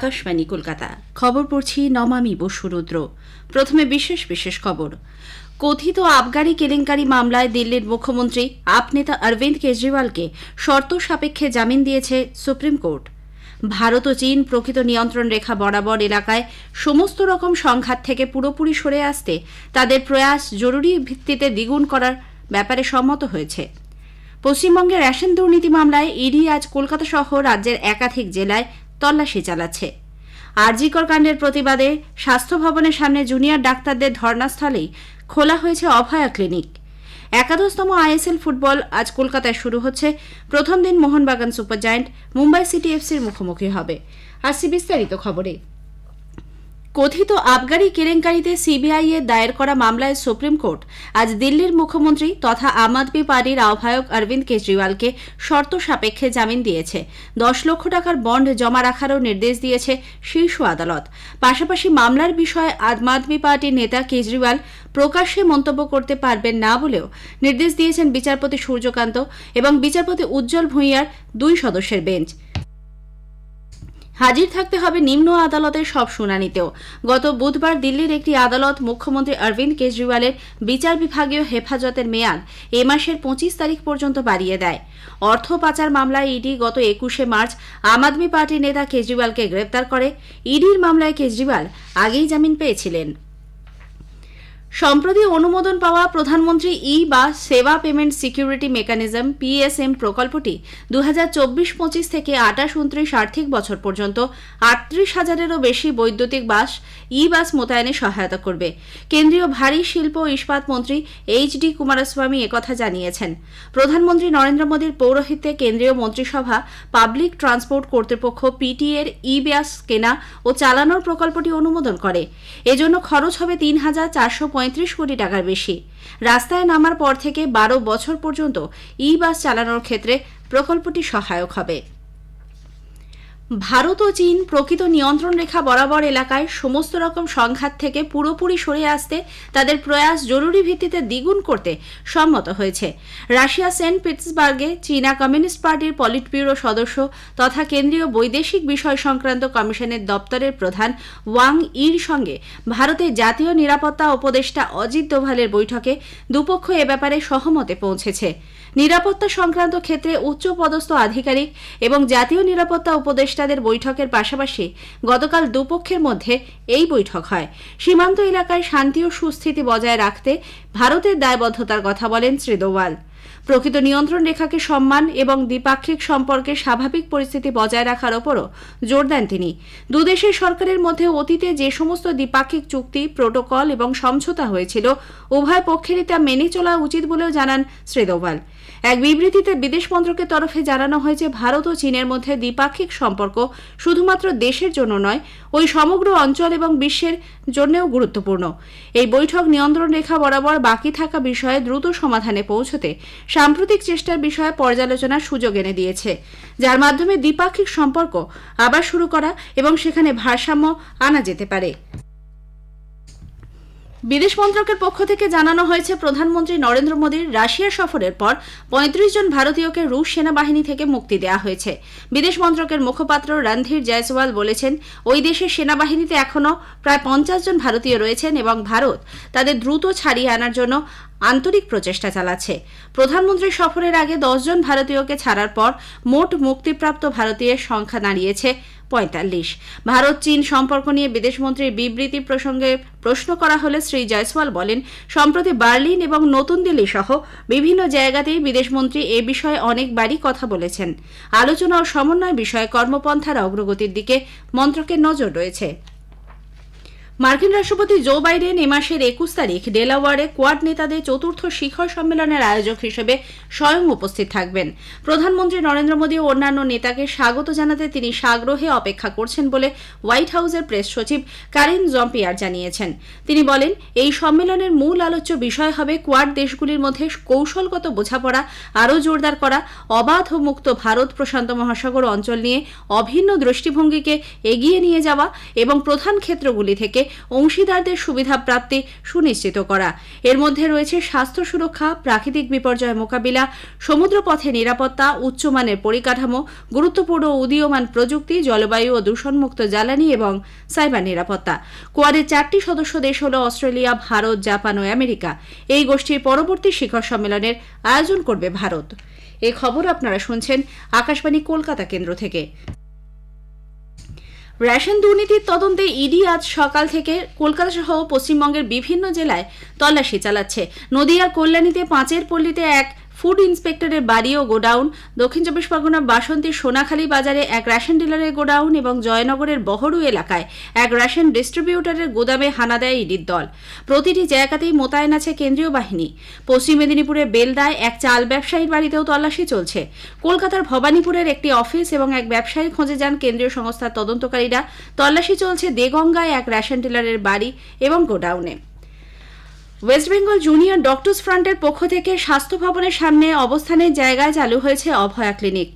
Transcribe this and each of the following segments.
আকাশবাণী কলকাতা। খবর পড়ছি নমামি বসুরুদ্র। প্রথমে বিশেষ বিশেষ খবর। কথিত আবগারি কেলেঙ্কারি মামলায় দিল্লির মুখ্যমন্ত্রী আপ নেতা অরবিন্দ কেজরিওয়ালকে শর্ত সাপেক্ষে জামিন দিয়েছে সুপ্রিম কোর্ট। ভারত ও চীন প্রকৃত নিয়ন্ত্রণ রেখা বরাবর এলাকায় সমস্ত রকম সংঘাত থেকে পুরোপুরি সরে আসতে তাদের প্রয়াস জরুরি ভিত্তিতে দ্বিগুণ করার ব্যাপারে সম্মত হয়েছে। পশ্চিমবঙ্গে রেশন দুর্নীতি মামলায় ইডি আজ কলকাতা সহ রাজ্যের একাধিক জেলায় তল্লাশি চালাচ্ছে। আরজিকর কাণ্ডের প্রতিবাদে স্বাস্থ্য ভবনের সামনে জুনিয়র ডাক্তারদের ধর্নাস্থলেই খোলা হয়েছে অভয়া ক্লিনিক। একাদশতম আইএসএল ফুটবল আজ কলকাতায় শুরু হচ্ছে। প্রথম দিন Mohun Bagan super giant Mumbai city এফসির মুখোমুখি হবে। আসছে বিস্তারিত খবরে। কথিত আবগারি কেলেঙ্কারিতে সিবিআই এর দায়ের করা মামলায় সুপ্রিম কোর্ট আজ দিল্লির মুখ্যমন্ত্রী তথা আম আদমি পার্টির আহ্বায়ক অরবিন্দ কেজরিওয়ালকে শর্ত সাপেক্ষে জামিন দিয়েছে। 10 লক্ষ টাকার বন্ড জমা রাখারও নির্দেশ দিয়েছে শীর্ষ আদালত। পাশাপাশি মামলার বিষয়ে আম আদমি পার্টির নেতা কেজরিওয়াল প্রকাশ্যে মন্তব্য করতে পারবেন না বলেও নির্দেশ দিয়েছেন বিচারপতি সূর্যকান্ত এবং বিচারপতি উজ্জ্বল ভূঁইয়ার 2 সদস্যের বেঞ্চ। হাজির থাকতে হবে নিম্ন আদালতের সব শুনানিতেও। গত বুধবার দিল্লির একটি আদালত মুখ্যমন্ত্রী অরবিন্দ কেজরিওয়ালের বিচার বিভাগীয় হেফাজতের মেয়াদ এ মাসের 25 তারিখ পর্যন্ত বাড়িয়ে দেয়। অর্থ পাচার মামলায় ইডি গত 21শে মার্চ আম আদমি পার্টির নেতা কেজরিওয়ালকে গ্রেপ্তার করে। ইডির মামলায় কেজরিওয়াল আগেই জামিন পেয়েছিলেন। সম্প্রতি অনুমোদন পাওয়া প্রধানমন্ত্রী ই বা সেবা পেমেন্ট সিকিউরিটি মেকানিজম পিএসএম প্রকল্পটি 2024-25 থেকে 28-29 আর্থিক বছর পর্যন্ত 38,000-এরও বেশি বৈদ্যুতিক বাস ই বাস মোতায়েনে সহায়তা করবে। কেন্দ্রীয় ভারী শিল্প ও ইস্পাত মন্ত্রী এইচ.ডি. কুমারস্বামী একথা জানিয়েছেন। প্রধানমন্ত্রী নরেন্দ্র মোদীর পৌরোহিত্যে কেন্দ্রীয় মন্ত্রিসভা পাবলিক ট্রান্সপোর্ট কর্তৃপক্ষ পিটিএর ই বাস কেনা ও চালানোর প্রকল্পটি অনুমোদন করে। এজন্য খরচ হবে 3,435 কোটি টাকার বেশি। রাস্তায় নামার পর থেকে 12 বছর পর্যন্ত ই বাস চালানোর ক্ষেত্রে প্রকল্পটি সহায়ক হবে। ভারত ও চীন প্রকৃত নিয়ন্ত্রণ রেখা বরাবর এলাকায় সমস্ত রকম সংঘাত থেকে পুরোপুরি সরে আসতে তাদের প্রয়াস জরুরি ভিত্তিতে দ্বিগুণ করতে সম্মত হয়েছে। রাশিয়া সেন্ট পিটার্সবার্গে চীনা কমিউনিস্ট পার্টির পলিট ব্যুরো সদস্য তথা কেন্দ্রীয় বৈদেশিক বিষয় সংক্রান্ত কমিশনের দপ্তরের প্রধান ওয়াং ইর সঙ্গে ভারতের জাতীয় নিরাপত্তা উপদেষ্টা অজিত দোভালের বৈঠকে দুপক্ষ এ ব্যাপারে সহমতে পৌঁছেছে। নিরাপত্তা সংক্রান্ত ক্ষেত্রে উচ্চপদস্থ আধিকারিক এবং জাতীয় নিরাপত্তা উপদেষ্টাদের বৈঠকের পাশাপাশি গতকাল দুপক্ষের মধ্যে এই বৈঠক হয়। সীমান্ত এলাকায় শান্তি ও সুস্থিতি বজায় রাখতে ভারতের দায়বদ্ধতার কথা বলেন শ্রী দোভাল। প্রকৃত নিয়ন্ত্রণ রেখাকে সম্মান এবং দ্বিপাক্ষিক সম্পর্কে স্বাভাবিক পরিস্থিতি বজায় রাখার ওপরও জোর দেন তিনি। দুদেশের সরকারের মধ্যে অতীতে যে সমস্ত দ্বিপাক্ষিক চুক্তি, প্রোটোকল এবং সমঝোতা হয়েছিল উভয় পক্ষেরই তা মেনে চলা উচিত বলেও জানান শ্রী দোভাল। এক বিবৃতিতে বিদেশ মন্ত্রকের তরফে জানানো হয়েছে ভারত ও চীনের মধ্যে দ্বিপাক্ষিক সম্পর্ক শুধুমাত্র দেশের জন্য নয়, ওই সমগ্র অঞ্চল এবং বিশ্বের জন্যও গুরুত্বপূর্ণ। এই বৈঠক নিয়ন্ত্রণ রেখা বরাবর বাকি থাকা বিষয়ে দ্রুত সমাধানে পৌঁছতে সাম্প্রতিক চেষ্টার বিষয়ে পর্যালোচনার সুযোগ এনে দিয়েছে, যার মাধ্যমে দ্বিপাক্ষিক সম্পর্ক আবার শুরু করা এবং সেখানে ভারসাম্য আনা যেতে পারে। বিদেশ মন্ত্রকের পক্ষ থেকে জানানো হয়েছে প্রধানমন্ত্রী নরেন্দ্র মোদীর রাশিয়া সফরের পর 35 জন ভারতীয়কে রুশ সেনাবাহিনী থেকে মুক্তি দেওয়া হয়েছে। বিদেশ মন্ত্রকের মুখপাত্র রণধীর জয়সওয়াল বলেছেন, ওই দেশের সেনাবাহিনীতে এখনও প্রায় 50 জন ভারতীয় রয়েছেন এবং ভারত তাদের দ্রুত ছাড়িয়ে আনার জন্য আন্তরিক প্রচেষ্টা চালাচ্ছে। প্রধানমন্ত্রীর সফরের আগে 10 জন ভারতীয়কে ছাড়ার পর মোট মুক্তিপ্রাপ্ত ভারতীয়ের সংখ্যা দাঁড়িয়েছে 45। ভারত চীন সম্পর্ক নিয়ে বিদেশমন্ত্রীর বিবৃতি প্রসঙ্গে প্রশ্ন করা হলে শ্রী জয়সওয়াল বলেন, সম্প্রতি বার্লিন এবং নতুন দিল্লি সহ বিভিন্ন জায়গাতেই বিদেশমন্ত্রী এ বিষয়ে অনেকবারই কথা বলেছেন। আলোচনা ও সমন্বয় বিষয়ে কর্মপন্থার অগ্রগতির দিকে মন্ত্রকের নজর রয়েছে। মার্কিন রাষ্ট্রপতি জো বাইডেন এ মাসের 21 তারিখ ডেলাওয়ারে কোয়াড নেতাদের চতুর্থ শিখর সম্মেলনের আয়োজক হিসেবে স্বয়ং উপস্থিত থাকবেন। প্রধানমন্ত্রী নরেন্দ্র মোদী ও অন্যান্য নেতাকে স্বাগত জানাতে তিনি সাগ্রহে অপেক্ষা করছেন বলে হোয়াইট হাউসের প্রেস সচিব কারিন জম্পিয়ার জানিয়েছেন। তিনি বলেন, এই সম্মেলনের মূল আলোচ্য বিষয় হবে কোয়াড দেশগুলির মধ্যে কৌশলগত বোঝাপড়া আরও জোরদার করা, অবাধ ও মুক্ত ভারত প্রশান্ত মহাসাগর অঞ্চল নিয়ে অভিন্ন দৃষ্টিভঙ্গিকে এগিয়ে নিয়ে যাওয়া এবং প্রধান ক্ষেত্রগুলি থেকে অংশীদারদের সুবিধা প্রাপ্তি সুনিশ্চিত করা। এর মধ্যে রয়েছে স্বাস্থ্য সুরক্ষা, প্রাকৃতিক বিপর্যয় মোকাবিলা, সমুদ্রপথে নিরাপত্তা, উচ্চমানের পরিকাঠামো, গুরুত্বপূর্ণ উদীয়মান প্রযুক্তি, জলবায়ু ও দূষণমুক্ত জ্বালানি এবং সাইবার নিরাপত্তা। কোয়াডের 4টি সদস্য দেশ হল অস্ট্রেলিয়া, ভারত, জাপান ও আমেরিকা। এই গোষ্ঠীর পরবর্তী শিখর সম্মেলনের আয়োজন করবে ভারত। এই খবর আপনারা শুনছেন আকাশবাণী কলকাতা কেন্দ্র থেকে। রেশন দুর্নীতির তদন্তে ইডি আজ সকাল থেকে কলকাতা সহ পশ্চিমবঙ্গের বিভিন্ন জেলায় তল্লাশি চালাচ্ছে। নদিয়ার কল্যাণীতে পাঁচের পল্লীতে এক ফুড ইন্সপেক্টরের বাড়ি ও গোডাউন, দক্ষিণ চব্বিশ পরগনার বাসন্তীর সোনাখালী বাজারে এক রেশন ডিলারের গোডাউন এবং জয়নগরের বহরু এলাকায় এক রেশন ডিস্ট্রিবিউটরের গোদামে হানা দেয় ইডির দল। প্রতিটি জায়গাতেই মোতায়েন আছে কেন্দ্রীয় বাহিনী। পশ্চিম মেদিনীপুরের বেলদায় এক চাল ব্যবসায়ীর বাড়িতেও তল্লাশি চলছে। কলকাতার ভবানীপুরের একটি অফিস এবং এক ব্যবসায়ী খোঁজে যান কেন্দ্রীয় সংস্থার তদন্তকারীরা। তল্লাশি চলছে দেগঙ্গায় এক রেশন ডিলারের বাড়ি এবং গোডাউনে। ওয়েস্ট বেঙ্গল জুনিয়র ডক্টর্স ফ্রন্টের পক্ষ থেকে স্বাস্থ্য ভবনের সামনে অবস্থানের জায়গায় চালু হয়েছে অভয়া ক্লিনিক।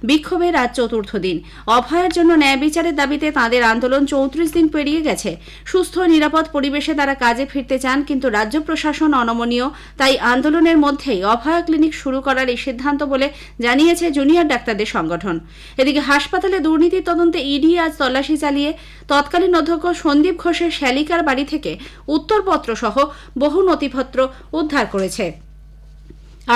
বিক্ষোভের আজ চতুর্থ দিন। অভয়ার জন্য ন্যায় বিচারের দাবিতে তাঁদের আন্দোলন 34 দিন পেরিয়ে গেছে। সুস্থ নিরাপদ পরিবেশে তারা কাজে ফিরতে চান, কিন্তু রাজ্য প্রশাসন অনমনীয়। তাই আন্দোলনের মধ্যেই অভয়া ক্লিনিক শুরু করার এই সিদ্ধান্ত বলে জানিয়েছে জুনিয়র ডাক্তারদের সংগঠন। এদিকে হাসপাতালে দুর্নীতির তদন্তে ইডি আজ তল্লাশি চালিয়ে তৎকালীন অধ্যক্ষ সন্দীপ ঘোষের শ্যালিকার বাড়ি থেকে উত্তরপত্র সহ বহু নথিপত্র উদ্ধার করেছে।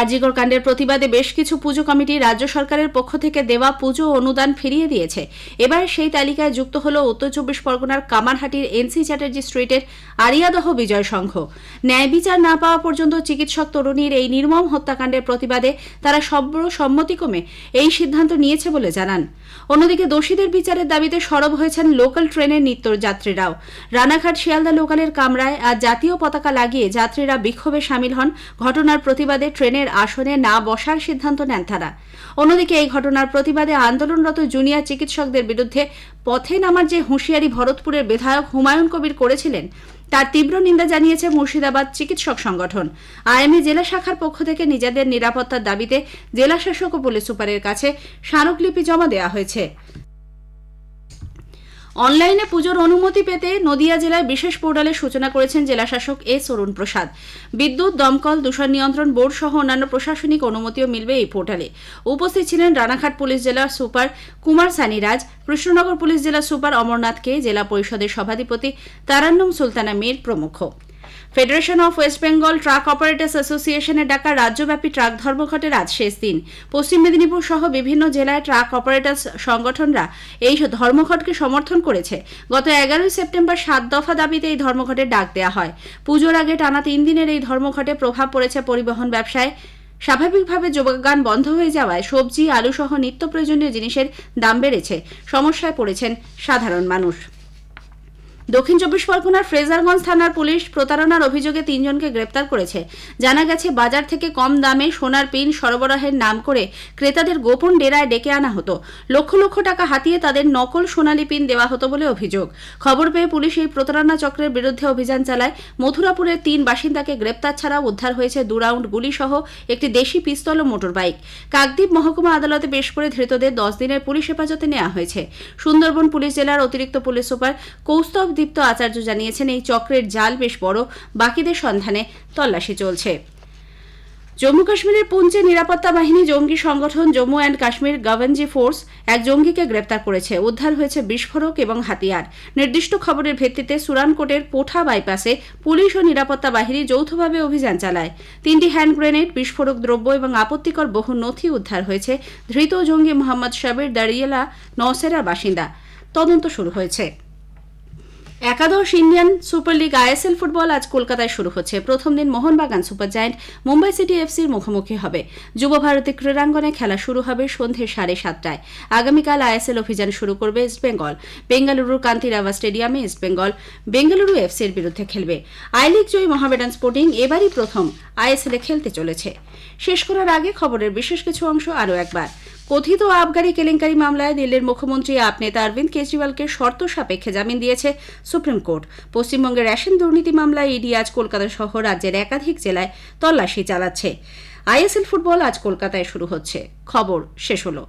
আরজিকর কাণ্ডের প্রতিবাদে বেশ কিছু পুজো কমিটি রাজ্য সরকারের পক্ষ থেকে দেওয়া পুজো অনুদান ফিরিয়ে দিয়েছে। এবার সেই তালিকায় যুক্ত হল উত্তর চব্বিশ পরগনার কামারহাটির এনসি চ্যাটার্জি স্ট্রিটের আরিয়াদহ বিজয় সংঘ। ন্যায় বিচার না পাওয়া পর্যন্ত চিকিৎসক তরুণীর এই নির্মম হত্যাকাণ্ডের প্রতিবাদে তারা সর্বসম্মতিক্রমে এই সিদ্ধান্ত নিয়েছে বলে জানান। অন্যদিকে দোষীদের বিচারের দাবিতে সরব হয়েছেন লোকাল ট্রেনের নিত্যযাত্রীরাও। রানাঘাট শিয়ালদা লোকালের কামরায় আজ জাতীয় পতাকা লাগিয়ে যাত্রীরা বিক্ষোভে সামিল হন। ঘটনার প্রতিবাদে ট্রেনের আসনে না বসার সিদ্ধান্ত নেন তারা। অন্যদিকে এই ঘটনার প্রতিবাদে আন্দোলনরত জুনিয়র চিকিৎসকদের বিরুদ্ধে পথে নামার যে হুঁশিয়ারি ভরতপুরের বিধায়ক হুমায়ুন কবির করেছিলেন, তার তীব্র নিন্দা জানিয়েছে মুর্শিদাবাদ চিকিৎসক সংগঠন। আইএমএ জেলা শাখার পক্ষ থেকে নিজেদের নিরাপত্তার দাবিতে জেলা শাসক ও পুলিশ সুপারের কাছে স্মারকলিপি জমা দেওয়া হয়েছে। অনলাইনে পুজোর অনুমতি পেতে নদিয়া জেলায় বিশেষ পোর্টালের সূচনা করেছেন জেলাশাসক এস অরুণ প্রসাদ। বিদ্যুৎ, দমকল, দূষণ নিয়ন্ত্রণ বোর্ড সহ অন্যান্য প্রশাসনিক অনুমতিও মিলবে এই পোর্টালে। উপস্থিত ছিলেন রানাঘাট পুলিশ জেলার সুপার কুমার সানিরাজ, কৃষ্ণনগর পুলিশ জেলার সুপার অমরনাথ কে, জেলা পরিষদের সভাধিপতি তারান্নুম সুলতানা মীর প্রমুখ। Federation of West Bengal truck operators অ্যাসোসিয়েশনের ডাকা রাজ্যব্যাপী ট্রাক ধর্মঘটের আজ শেষ দিন। পশ্চিম মেদিনীপুর সহ বিভিন্ন জেলায় ট্রাক অপারেটর্স সংগঠনরা এই ধর্মঘটকে সমর্থন করেছে। গত 11 সেপ্টেম্বর 7 দফা দাবিতে এই ধর্মঘটের ডাক দেওয়া হয়। পুজোর আগে টানা 3 দিনের এই ধর্মঘটে প্রভাব পড়েছে পরিবহন ব্যবসায়। স্বাভাবিকভাবে যোগান বন্ধ হয়ে যাওয়ায় সবজি, আলু সহ নিত্য প্রয়োজনীয় জিনিসের দাম বেড়েছে। সমস্যায় পড়েছেন সাধারণ মানুষ। দক্ষিণ চব্বিশ পরগনার ফ্রেজারগঞ্জ থানার পুলিশ প্রতারণার অভিযোগে 3 জনকে গ্রেপ্তার করেছে। জানা গেছে, বাজার থেকে কম দামে সোনার পিন সরবরাহের নাম করে ক্রেতাদের গোপন ডেরায় ডেকে আনা হতো। লক্ষ লক্ষ টাকা হাতিয়ে তাদের নকল সোনালী পিন দেওয়া হতো বলে অভিযোগ। খবর পেয়ে পুলিশ এই প্রতারণা চক্রের বিরুদ্ধে অভিযান চালায়। মথুরাপুরের 3 বাসিন্দাকে গ্রেপ্তার ছাড়াও উদ্ধার হয়েছে 2 রাউন্ড গুলি সহ একটি দেশি পিস্তল ও মোটর বাইক। কাকদ্বীপ মহকুমা আদালতে পেশ করে ধৃতদের 10 দিনের পুলিশ হেফাজতে নেওয়া হয়েছে। সুন্দরবন পুলিশ জেলার অতিরিক্ত পুলিশ সুপার কৌস্তব দীপ্ত আচার্য জানিয়েছেন, এই চক্রের জাল বেশ বড়। বাকিদের সন্ধানে তল্লাশি চলছে। জম্মু কাশ্মীরের পুঞ্চে নিরাপত্তা বাহিনী জঙ্গি সংগঠন জম্মু অ্যান্ড কাশ্মীর গভর্নজি ফোর্স এক জঙ্গিকে গ্রেপ্তার করেছে। উদ্ধার হয়েছে বিস্ফোরক এবং হাতিয়ার। নির্দিষ্ট খবরের ভিত্তিতে সুরানকোটের পোঠা বাইপাসে পুলিশ ও নিরাপত্তা বাহিনী যৌথভাবে অভিযান চালায়। 3টি হ্যান্ড গ্রেনেড, বিস্ফোরক দ্রব্য এবং আপত্তিকর বহু নথি উদ্ধার হয়েছে। ধৃত জঙ্গি মোহাম্মদ শাবির দারিয়েলা নওসেরার বাসিন্দা। তদন্ত শুরু হয়েছে। একাদশ Indian super league ISL football আজ কলকাতায় শুরু হচ্ছে। প্রথম দিন Mohun Bagan super giant Mumbai city এফসির মুখোমুখি হবে। যুব ভারতী ক্রীড়াঙ্গনে খেলা শুরু হবে সন্ধ্যে 7:30টায়। আগামীকাল আইএসএল অভিযান শুরু করবে ইস্ট বেঙ্গল। বেঙ্গালুরুর কান্তিরাভা স্টেডিয়ামে ইস্ট বেঙ্গল বেঙ্গালুরু এফসির বিরুদ্ধে খেলবে। I league Joyee Mohammedan sporting এবারই প্রথম আইএসএলে খেলতে চলেছে। শেষ করার আগে খবরের বিশেষ কিছু অংশ আরও একবার। কথিত আবগারি কেলেঙ্কারি মামলায় দিল্লির মুখ্যমন্ত্রী আপ নেতা অরবিন্দ কেজরিওয়ালকে শর্ত সাপেক্ষে জামিন দিয়েছে সুপ্রিম কোর্ট। পশ্চিমবঙ্গের রেশন দুর্নীতি মামলায় ইডি আজ কলকাতা সহ রাজ্যের একাধিক জেলায় তল্লাশি চালাচ্ছে। আইএসএল ফুটবল আজ কলকাতায় শুরু হচ্ছে। খবর শেষ হলো।